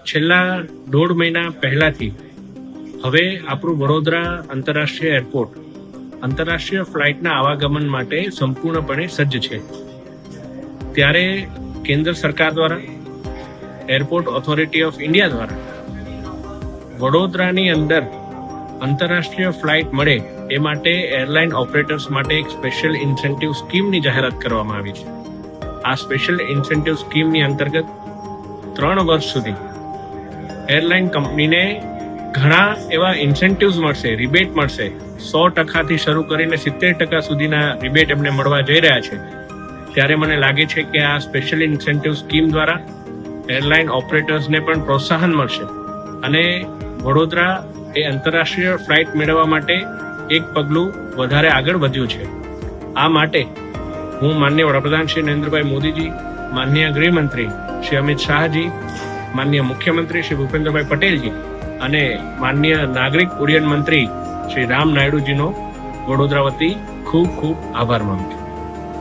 છેલ્લા 1.5 મહિના પહેલાથી હવે આપણું વડોદરા આંતરરાષ્ટ્રીય એરપોર્ટ આંતરરાષ્ટ્રીય ફ્લાઇટના આવાગમન માટે સંપૂર્ણપણે સજ્જ છે. ત્યારે કેન્દ્ર સરકાર દ્વારા એરપોર્ટ ઓથોરિટી ઓફ ઇન્ડિયા દ્વારા વડોદરાની અંદર આંતરરાષ્ટ્રીય ફ્લાઇટ મળે એ માટે એરલાઇન ઓપરેટર્સ માટે એક સ્પેશિયલ ઇન્સેન્ટિવ સ્કીમની જાહેરાત કરવામાં આવી છે. આ સ્પેશિયલ ઇન્સેન્ટિવ સ્કીમની અંતર્ગત 3 વર્ષ સુધી એરલાઇન કંપનીને ઘણા એવા ઇન્સેન્ટિવ્સ મળશે, રિબેટ મળશે. 100% થી શરૂ કરીને 70% સુધીના રિબેટ એમને મળવા જઈ રહ્યા છે. ત્યારે મને લાગે છે કે આ સ્પેશિયલ ઇન્સેન્ટિવ સ્કીમ દ્વારા એરલાઇન ઓપરેટર્સને પણ પ્રોત્સાહન મળશે અને વડોદરા એ આંતરરાષ્ટ્રીય ફ્લાઇટ મેળવવા માટે એક પગલું વધારે આગળ વધ્યું છે. આ માટે હું માનનીય વડાપ્રધાન શ્રી નરેન્દ્રભાઈ મોદીજી, માનનીય ગૃહમંત્રી શ્રી અમિત શાહજી, માનનીય મુખ્યમંત્રી શ્રી ભૂપેન્દ્રભાઈ પટેલજી અને માનનીય નાગરિક ઉડ્ડયન મંત્રી શ્રી રામ નાયડુજીનો વડોદરા વતી ખૂબ ખૂબ આભાર માનું છું.